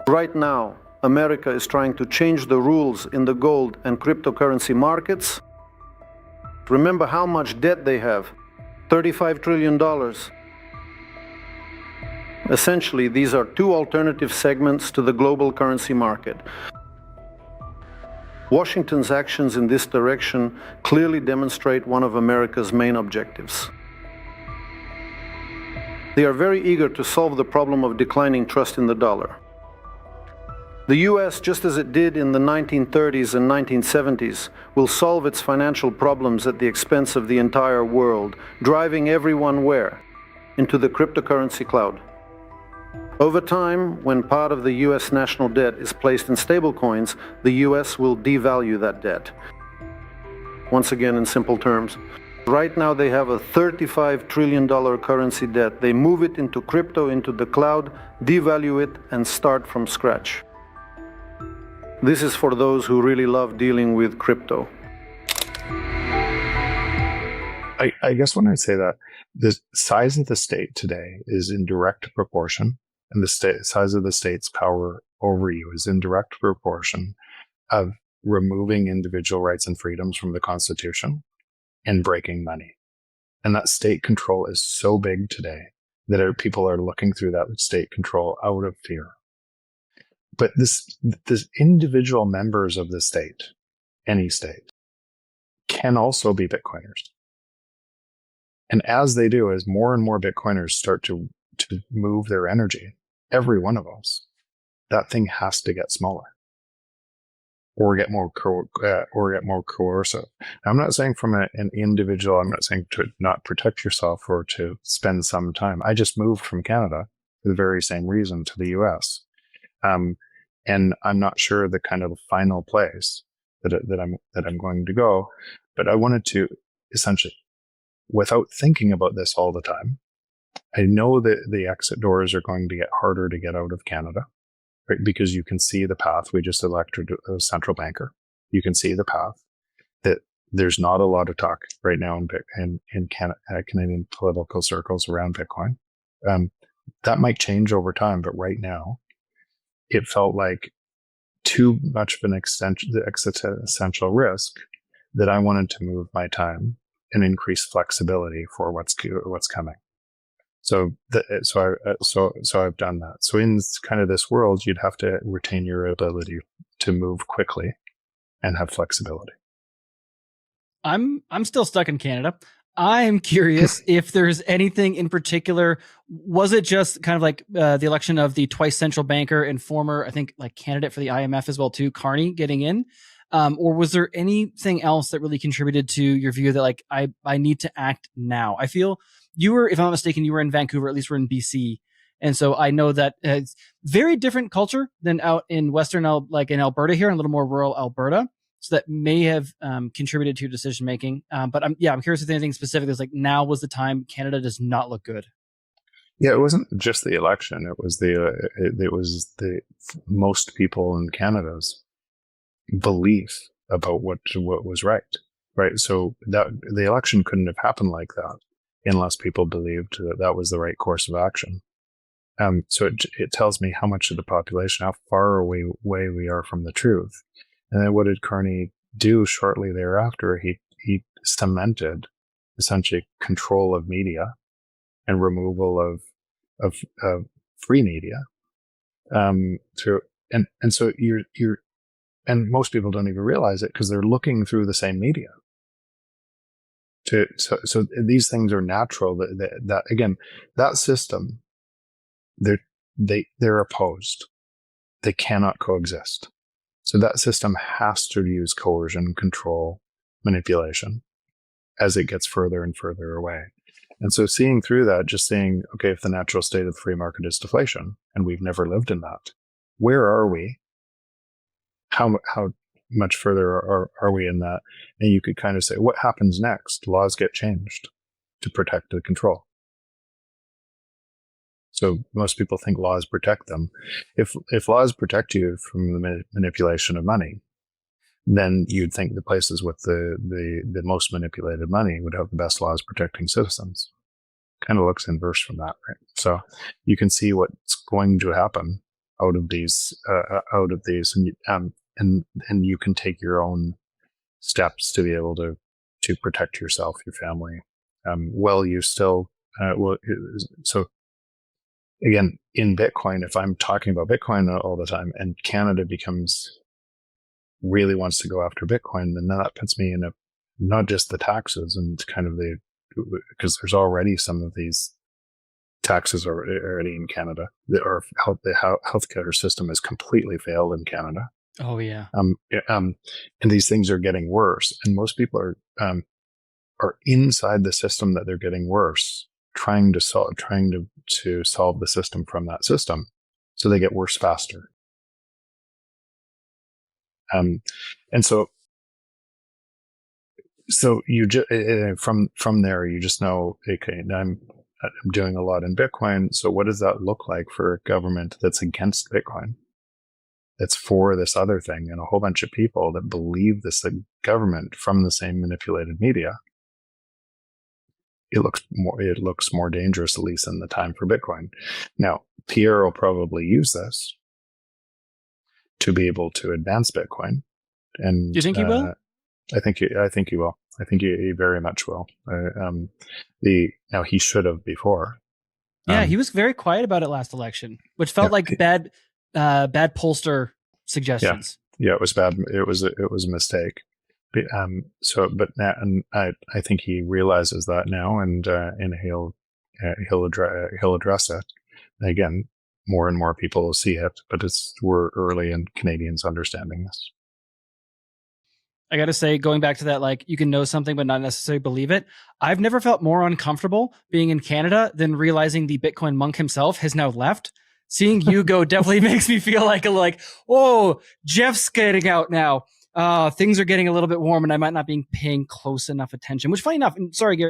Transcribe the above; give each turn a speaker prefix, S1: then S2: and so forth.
S1: Right now, America is trying to change the rules in the gold and cryptocurrency markets. Remember how much debt they have, $35 trillion. Essentially, these are two alternative segments to the global currency market. Washington's actions in this direction clearly demonstrate one of America's main objectives. They are very eager to solve the problem of declining trust in the dollar. The US, just as it did in the 1930s and 1970s, will solve its financial problems at the expense of the entire world, driving everyone where? Into the cryptocurrency cloud. Over time, when part of the US national debt is placed in stablecoins, the US will devalue that debt. Once again, in simple terms, right now they have a $35 trillion currency debt. They move it into crypto, into the cloud, devalue it, and start from scratch. This is for those who really love dealing with crypto.
S2: I guess when I say that, the size of the state today is in direct proportion, and the size of the state's power over you is in direct proportion of removing individual rights and freedoms from the Constitution and breaking money. And that state control is so big today that people are looking through that state control out of fear. But this individual members of the state, any state, can also be Bitcoiners. And as they do, as more and more Bitcoiners start to move their energy, every one of us, that thing has to get smaller or get more coercive. Now, I'm not saying from an individual, I'm not saying to not protect yourself or to spend some time. I just moved from Canada for the very same reason to the US. And I'm not sure the kind of final place that I'm going to go, but I wanted to essentially, without thinking about this all the time, I know that the exit doors are going to get harder to get out of Canada, right? Because you can see the path. We just elected a central banker. You can see the path that there's not a lot of talk right now in Canadian political circles around Bitcoin. That might change over time, but right now, it felt like too much of an existential risk that I wanted to move my time and increase flexibility for what's coming. So I've done that. So in kind of this world, you'd have to retain your ability to move quickly and have flexibility.
S3: I'm still stuck in Canada. I'm curious if there's anything in particular. Was it just kind of like the election of the twice central banker and former, I think, like candidate for the IMF as well too, Carney, getting in? Or was there anything else that really contributed to your view that like I need to act now? I feel you were, if I'm not mistaken, you were in Vancouver, at least we're in BC. And so I know that it's very different culture than out in Western, like in Alberta here, and a little more rural Alberta. So that may have contributed to your decision making. But I'm curious if there's anything specific that's like now was the time. Canada does not look good.
S2: Yeah, it wasn't just the election. It was the most people in Canada's belief about what was right. So that the election couldn't have happened like that unless people believed that was the right course of action. So it tells me how much of the population, how far away we are from the truth. And then what did Carney do shortly thereafter? He cemented essentially control of media and removal of free media. So most people don't even realize it because they're looking through the same media. So these things are natural. That again, that system, they're opposed. They cannot coexist. So that system has to use coercion, control, manipulation as it gets further and further away. And so seeing through that, just saying, okay, if the natural state of the free market is deflation, and we've never lived in that, where are we? How much further are we in that? And you could kind of say, what happens next? Laws get changed to protect the control. So most people think laws protect them. If laws protect you from the manipulation of money, then you'd think the places with the most manipulated money would have the best laws protecting citizens. Kind of looks inverse from that, right? So you can see what's going to happen out of these, and you can take your own steps to be able to protect yourself, your family. Well, you still so again in Bitcoin. If I'm talking about Bitcoin all the time, and Canada really wants to go after Bitcoin, then that puts me in not just the taxes and kind of because there's already some of these taxes already in Canada. The healthcare system has completely failed in Canada.
S3: Oh yeah.
S2: And these things are getting worse, and most people are inside the system that they're getting worse, trying to solve the system from that system, so they get worse faster. And so you from there you just know, okay, I'm doing a lot in Bitcoin. So what does that look like for a government that's against Bitcoin? That's for this other thing, and a whole bunch of people that believe this government from the same manipulated media. It looks more dangerous, at least in the time for Bitcoin. Now, Pierre will probably use this to be able to advance Bitcoin. And
S3: do you think he will?
S2: I think he will. I think he very much will. Now he should have before.
S3: Yeah, he was very quiet about it last election, which felt like bad pollster suggestions.
S2: Yeah, it was bad. It was a mistake. But now, and I think he realizes that now, and he'll address it. Again, more and more people will see it, but we're early in Canadians understanding this.
S3: I got to say, going back to that, like, you can know something but not necessarily believe it. I've never felt more uncomfortable being in Canada than realizing the Bitcoin monk himself has now left. Seeing you go definitely makes me feel like, oh, Jeff's getting out now. Things are getting a little bit warm, and I might not be paying close enough attention, which, funny enough, and sorry, Gary,